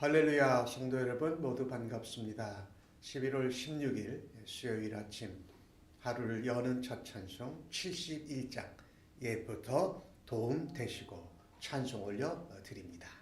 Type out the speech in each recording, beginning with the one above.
할렐루야, 성도 여러분 모두 반갑습니다. 11월 16일 수요일 아침 하루를 여는 첫 찬송 71장 예부터 도움 되시고 찬송 올려 드립니다.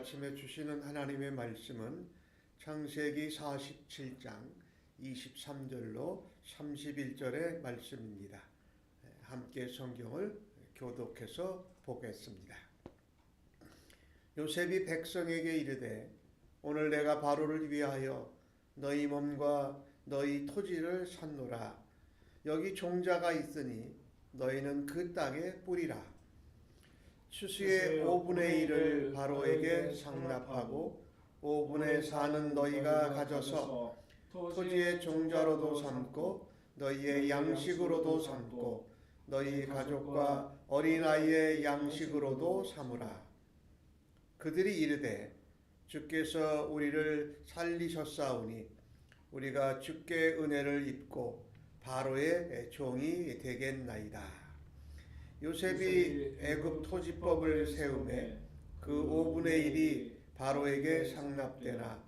아침에 주시는 하나님의 말씀은 창세기 47장 23절로 31절의 말씀입니다. 함께 성경을 교독해서 보겠습니다. 요셉이 백성에게 이르되 오늘 내가 바로를 위하여 너희 몸과 너희 토지를 샀노라. 여기 종자가 있으니 너희는 그 땅에 뿌리라. 추수의 5분의 1을 바로에게 상납하고 5분의 4는 너희가 가져서 토지의 종자로도 삼고 너희의 양식으로도 삼고 너희 가족과 어린아이의 양식으로도 삼으라. 그들이 이르되 주께서 우리를 살리셨사오니 우리가 주께 은혜를 입고 바로의 종이 되겠나이다. 요셉이 애굽 토지법을 세우매 그 5분의 1이 바로에게 상납되나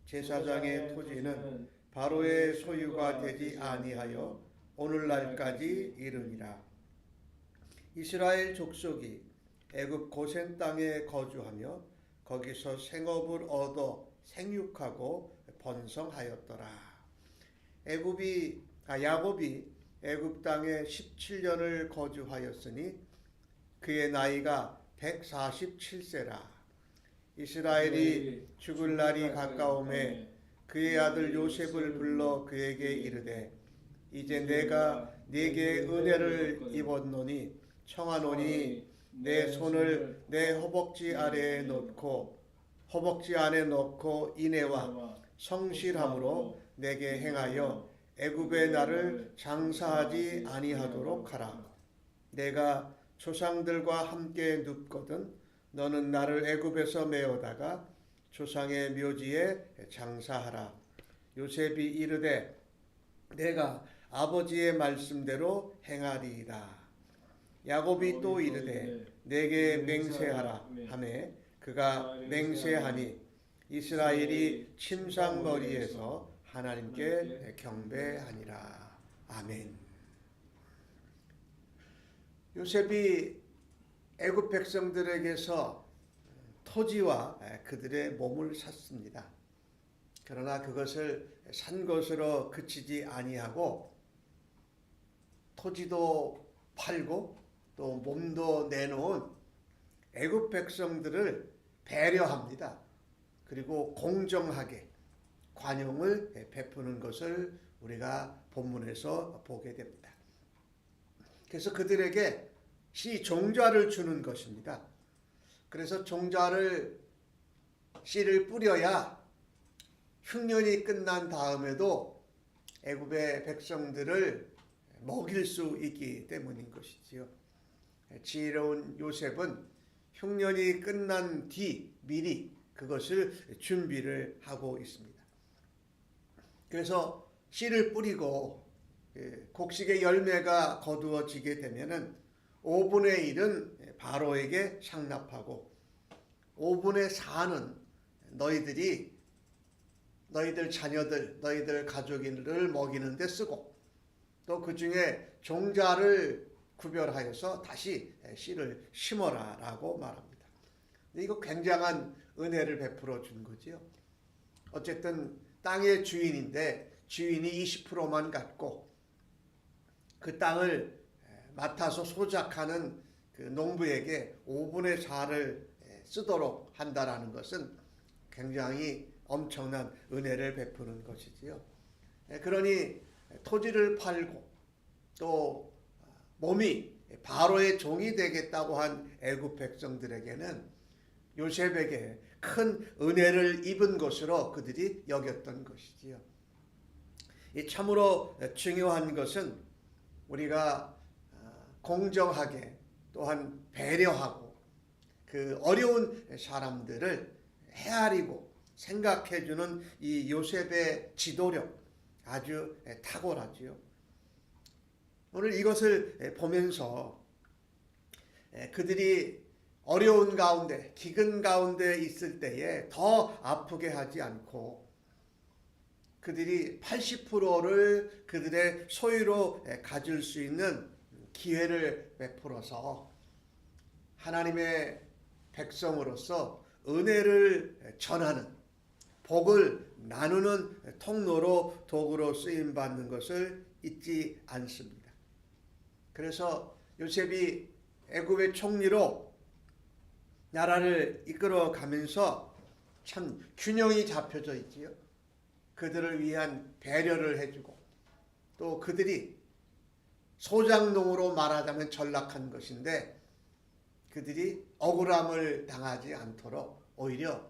제사장의 토지는 바로의 소유가 되지 아니하여 오늘날까지 이르니라. 이스라엘 족속이 애굽 고센 땅에 거주하며 거기서 생업을 얻어 생육하고 번성하였더라. 야곱이 애굽 땅에 17년을 거주하였으니 그의 나이가 147세라. 이스라엘이 죽을 날이 가까움에 그의 아들 요셉을 불러 그에게 이르되 이제 내가 네게 은혜를 입었노니 청하노니 내 손을 내 허벅지 아래에 넣고 허벅지 안에 넣고 인애와 성실함으로 내게 행하여 애굽의 나를 장사하지 아니하도록 하라. 내가 조상들과 함께 눕거든 너는 나를 애굽에서 메어다가 조상의 묘지에 장사하라. 요셉이 이르되 내가 아버지의 말씀대로 행하리이다. 야곱이 또 이르되 내게 맹세하라 하매 그가 맹세하니 이스라엘이 침상머리에서 하나님께 경배하니라. 아멘. 요셉이 애굽 백성들에게서 토지와 그들의 몸을 샀습니다. 그러나 그것을 산 것으로 그치지 아니하고 토지도 팔고 또 몸도 내놓은 애굽 백성들을 배려합니다. 그리고 공정하게 관용을 베푸는 것을 우리가 본문에서 보게 됩니다. 그래서 그들에게 씨 종자를 주는 것입니다. 그래서 씨를 뿌려야 흉년이 끝난 다음에도 애굽의 백성들을 먹일 수 있기 때문인 것이지요. 지혜로운 요셉은 흉년이 끝난 뒤 미리 그것을 준비를 하고 있습니다. 그래서 씨를 뿌리고 곡식의 열매가 거두어지게 되면은 5분의 1은 바로에게 상납하고 5분의 4는 너희들 자녀들, 너희들 가족인을 먹이는 데 쓰고 또 그 중에 종자를 구별하여서 다시 씨를 심어라 라고 말합니다. 이거 굉장한 은혜를 베풀어 준 거지요. 어쨌든 땅의 주인인데 주인이 20%만 갖고 그 땅을 맡아서 소작하는 그 농부에게 5분의 4를 쓰도록 한다라는 것은 굉장히 엄청난 은혜를 베푸는 것이지요. 그러니 토지를 팔고 또 몸이 바로의 종이 되겠다고 한 애굽 백성들에게는 요셉에게 큰 은혜를 입은 것으로 그들이 여겼던 것이지요. 이 참으로 중요한 것은 우리가 공정하게 또한 배려하고 그 어려운 사람들을 헤아리고 생각해주는 이 요셉의 지도력 아주 탁월하지요. 오늘 이것을 보면서 그들이 어려운 가운데 기근 가운데 있을 때에 더 아프게 하지 않고 그들이 80%를 그들의 소유로 가질 수 있는 기회를 베풀어서 하나님의 백성으로서 은혜를 전하는 복을 나누는 통로로 도구로 쓰임 받는 것을 잊지 않습니다. 그래서 요셉이 애굽의 총리로 나라를 이끌어 가면서 참 균형이 잡혀져 있지요. 그들을 위한 배려를 해주고 또 그들이 소장농으로 말하자면 전락한 것인데 그들이 억울함을 당하지 않도록 오히려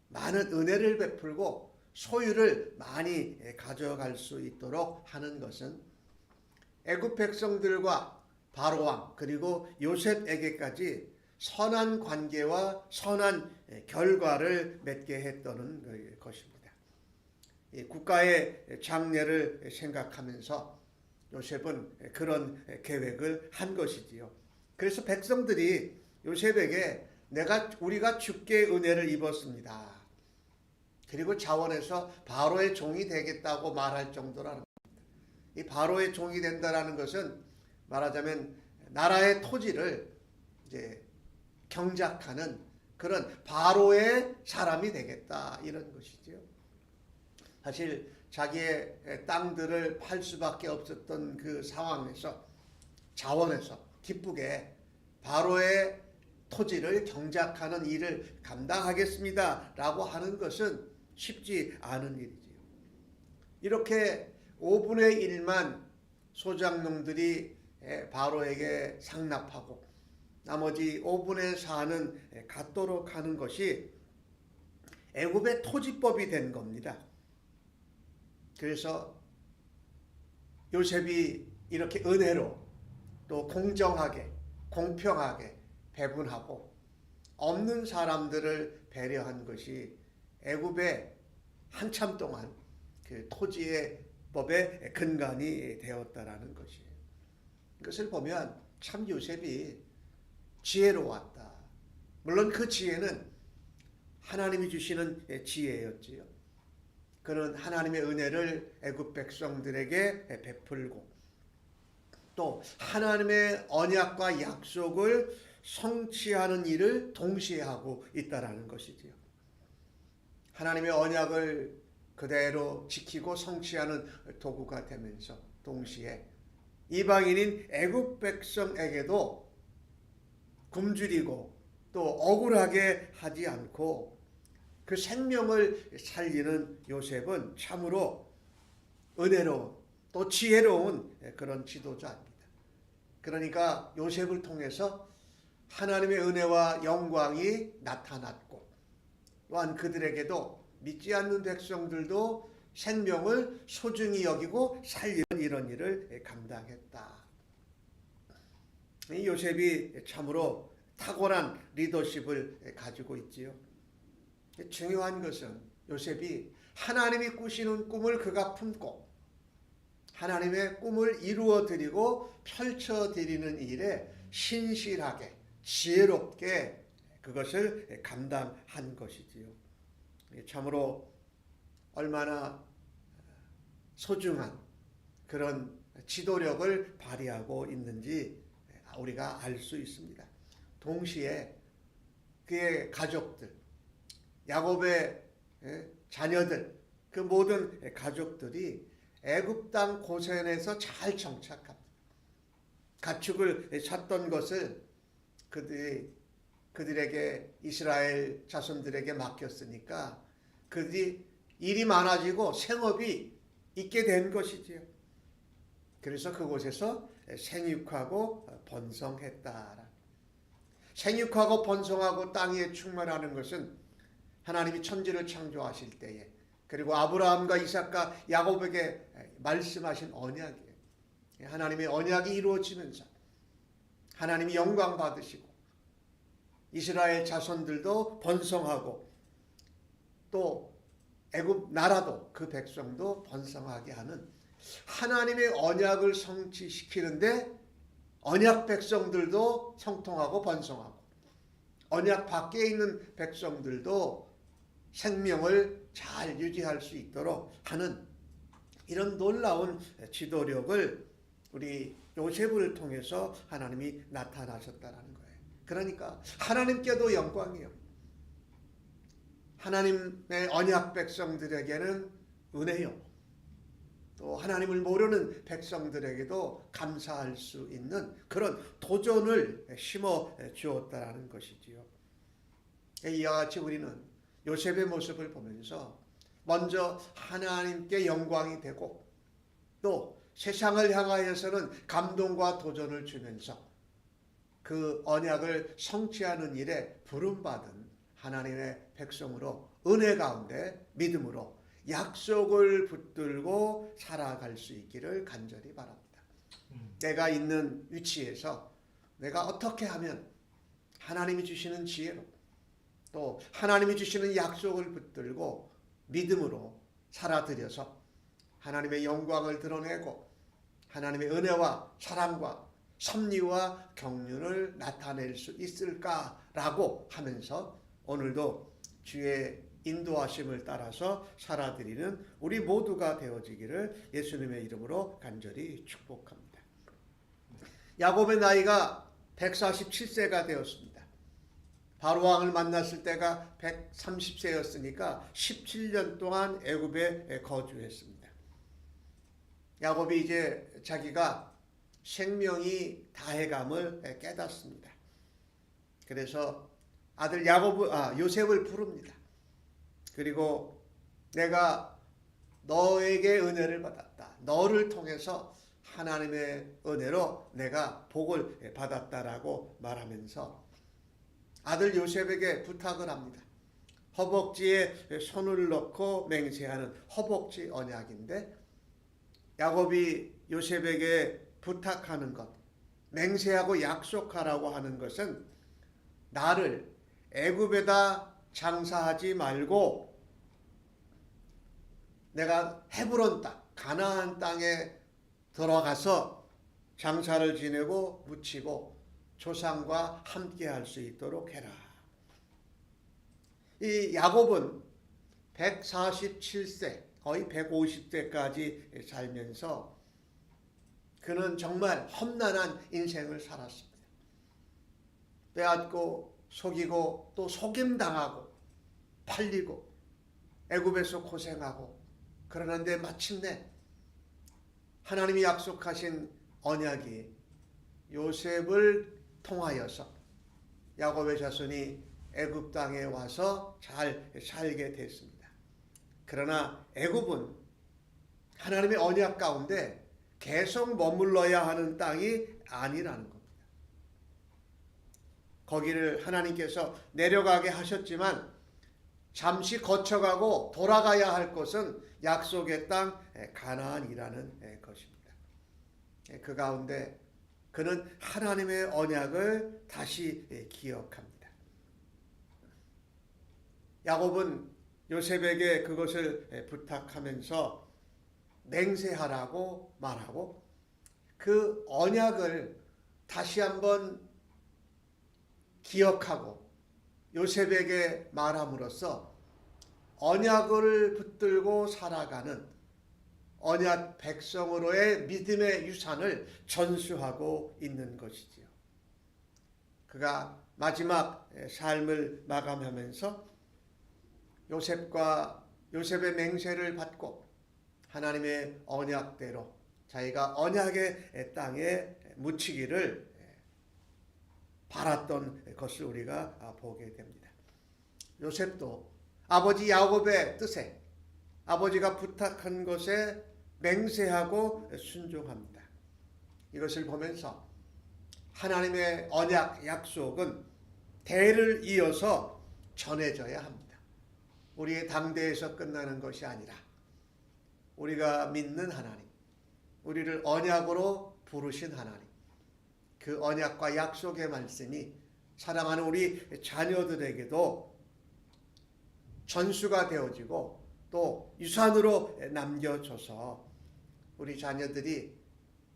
많은 은혜를 베풀고 소유를 많이 가져갈 수 있도록 하는 것은 애굽 백성들과 바로 왕 그리고 요셉에게까지 선한 관계와 선한 결과를 맺게 했다는 것입니다. 국가의 장래를 생각하면서 요셉은 그런 계획을 한 것이지요. 그래서 백성들이 요셉에게 우리가 주께 은혜를 입었습니다. 그리고 자원해서 바로의 종이 되겠다고 말할 정도라는 겁니다. 이 바로의 종이 된다라는 것은 말하자면 나라의 토지를 이제 경작하는 그런 바로의 사람이 되겠다 이런 것이지요. 사실 자기의 땅들을 팔 수밖에 없었던 그 상황에서 자원해서 기쁘게 바로의 토지를 경작하는 일을 감당하겠습니다 라고 하는 것은 쉽지 않은 일이지요. 이렇게 5분의 1만 소작농들이 바로에게 상납하고 나머지 5분의 4는 갖도록 하는 것이 애굽의 토지법이 된 겁니다. 그래서 요셉이 이렇게 은혜로 또 공정하게 공평하게 배분하고 없는 사람들을 배려한 것이 애굽에 한참 동안 그 토지의 율법의 근간이 되었다라는 것이에요. 이것을 보면 참 요셉이 지혜로웠다. 물론 그 지혜는 하나님이 주시는 지혜였지요. 그는 하나님의 은혜를 애굽 백성들에게 베풀고 또 하나님의 언약과 약속을 성취하는 일을 동시에 하고 있다라는 것이지요. 하나님의 언약을 그대로 지키고 성취하는 도구가 되면서 동시에 이방인인 애굽 백성에게도 굶주리고 또 억울하게 하지 않고 그 생명을 살리는 요셉은 참으로 은혜로운 또 지혜로운 그런 지도자입니다. 그러니까 요셉을 통해서 하나님의 은혜와 영광이 나타났고 또한 그들에게도 믿지 않는 백성들도 생명을 소중히 여기고 살리는 이런 일을 감당했다. 이 요셉이 참으로 탁월한 리더십을 가지고 있지요. 중요한 것은 요셉이 하나님이 꾸시는 꿈을 그가 품고 하나님의 꿈을 이루어드리고 펼쳐드리는 일에 신실하게 지혜롭게 그것을 감당한 것이지요. 참으로 얼마나 소중한 그런 지도력을 발휘하고 있는지 우리가 알 수 있습니다. 동시에 그의 가족들, 야곱의 자녀들, 그 모든 가족들이 애굽 땅 고센에서 잘 정착합니다. 가축을 찾던 것을 그들에게 이스라엘 자손들에게 맡겼으니까 그들이 일이 많아지고 생업이 있게 된 것이지요. 그래서 그곳에서 생육하고 번성했다. 생육하고 번성하고 땅에 충만하는 것은 하나님이 천지를 창조하실 때에 그리고 아브라함과 이삭과 야곱에게 말씀하신 언약이에요. 하나님의 언약이 이루어지면서 하나님이 영광 받으시고 이스라엘 자손들도 번성하고 또 애굽 나라도 그 백성도 번성하게 하는 하나님의 언약을 성취시키는데 언약 백성들도 형통하고 번성하고 언약 밖에 있는 백성들도 생명을 잘 유지할 수 있도록 하는 이런 놀라운 지도력을 우리 요셉을 통해서 하나님이 나타나셨다는 거예요. 그러니까 하나님께도 영광이요. 하나님의 언약 백성들에게는 은혜요. 또 하나님을 모르는 백성들에게도 감사할 수 있는 그런 도전을 심어 주었다는 것이지요. 이와 같이 우리는 요셉의 모습을 보면서 먼저 하나님께 영광이 되고 또 세상을 향하여서는 감동과 도전을 주면서 그 언약을 성취하는 일에 부름받은 하나님의 백성으로 은혜 가운데 믿음으로 약속을 붙들고 살아갈 수 있기를 간절히 바랍니다. 내가 있는 위치에서 내가 어떻게 하면 하나님이 주시는 지혜로 또 하나님이 주시는 약속을 붙들고 믿음으로 살아들여서 하나님의 영광을 드러내고 하나님의 은혜와 사랑과 섭리와 경륜을 나타낼 수 있을까라고 하면서 오늘도 주의 인도하심을 따라서 살아드리는 우리 모두가 되어지기를 예수님의 이름으로 간절히 축복합니다. 야곱의 나이가 147세가 되었습니다. 바로왕을 만났을 때가 130세였으니까 17년 동안 애굽에 거주했습니다. 야곱이 이제 자기가 생명이 다해감을 깨닫습니다. 그래서 아들 요셉을 부릅니다. 그리고 내가 너에게 은혜를 받았다. 너를 통해서 하나님의 은혜로 내가 복을 받았다라고 말하면서 아들 요셉에게 부탁을 합니다. 허벅지에 손을 넣고 맹세하는 허벅지 언약인데 야곱이 요셉에게 부탁하는 것, 맹세하고 약속하라고 하는 것은 나를 애굽에다 장사하지 말고 내가 헤브론 땅, 가나안 땅에 들어가서 장사를 지내고 묻히고 조상과 함께 할 수 있도록 해라. 이 야곱은 147세, 거의 150세까지 살면서 그는 정말 험난한 인생을 살았습니다. 빼앗고 속이고 또 속임당하고 팔리고 애굽에서 고생하고 그러는데 마침내 하나님이 약속하신 언약이 요셉을 통하여서 야곱의 자손이 애굽 땅에 와서 잘 살게 됐습니다. 그러나 애굽은 하나님의 언약 가운데 계속 머물러야 하는 땅이 아니라는 겁니다. 거기를 하나님께서 내려가게 하셨지만 잠시 거쳐가고 돌아가야 할 곳은 약속의 땅 가나안이라는 것입니다. 그 가운데 그는 하나님의 언약을 다시 기억합니다. 야곱은 요셉에게 그것을 부탁하면서 맹세하라고 말하고 그 언약을 다시 한번 기억하고 요셉에게 말함으로써 언약을 붙들고 살아가는 언약 백성으로의 믿음의 유산을 전수하고 있는 것이지요. 그가 마지막 삶을 마감하면서 요셉의 맹세를 받고 하나님의 언약대로 자기가 언약의 땅에 묻히기를 바랐던 것을 우리가 보게 됩니다. 요셉도 아버지 야곱의 뜻에 아버지가 부탁한 것에 맹세하고 순종합니다. 이것을 보면서 하나님의 언약 약속은 대를 이어서 전해져야 합니다. 우리의 당대에서 끝나는 것이 아니라 우리가 믿는 하나님, 우리를 언약으로 부르신 하나님, 그 언약과 약속의 말씀이 사랑하는 우리 자녀들에게도 전수가 되어지고 또 유산으로 남겨져서 우리 자녀들이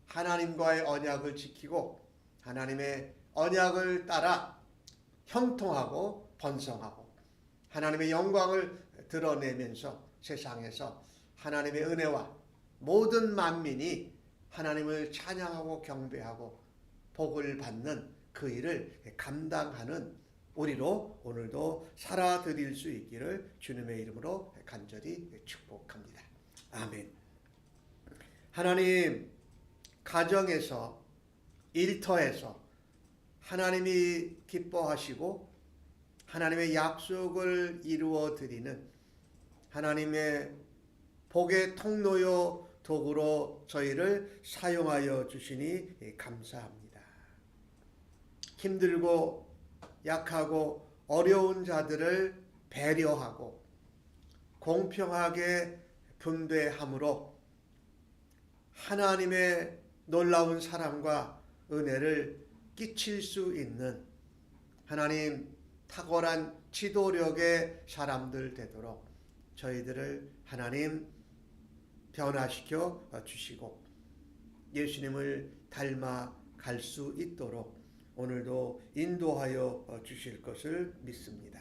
하나님과의 언약을 지키고 하나님의 언약을 따라 형통하고 번성하고 하나님의 영광을 드러내면서 세상에서 하나님의 은혜와 모든 만민이 하나님을 찬양하고 경배하고 복을 받는 그 일을 감당하는 우리로 오늘도 살아드릴 수 있기를 주님의 이름으로 간절히 축복합니다. 아멘. 하나님, 가정에서 일터에서 하나님이 기뻐하시고 하나님의 약속을 이루어 드리는 하나님의 복의 통로요 도구로 저희를 사용하여 주시니 감사합니다. 힘들고 약하고 어려운 자들을 배려하고 공평하게 분배함으로 하나님의 놀라운 사랑과 은혜를 끼칠 수 있는 하나님 탁월한 지도력의 사람들 되도록 저희들을 하나님 변화시켜 주시고 예수님을 닮아 갈 수 있도록 오늘도 인도하여 주실 것을 믿습니다.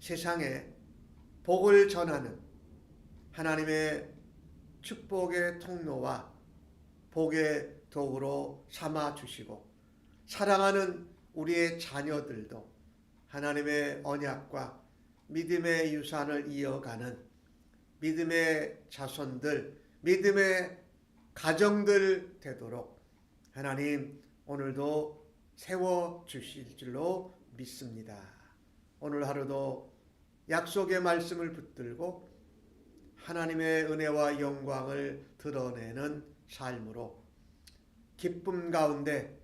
세상에 복을 전하는 하나님의 축복의 통로와 복의 도구로 삼아 주시고 사랑하는 우리의 자녀들도 하나님의 언약과 믿음의 유산을 이어가는 믿음의 자손들, 믿음의 가정들 되도록 하나님 오늘도 세워주실 줄로 믿습니다. 오늘 하루도 약속의 말씀을 붙들고 하나님의 은혜와 영광을 드러내는 삶으로 기쁨 가운데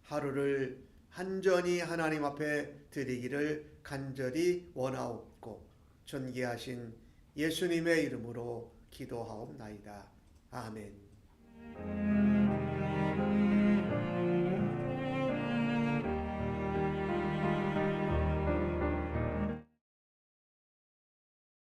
하루를 한전히 하나님 앞에 드리기를 간절히 원하옵고 존귀하신 예수님의 이름으로 기도하옵나이다. 아멘.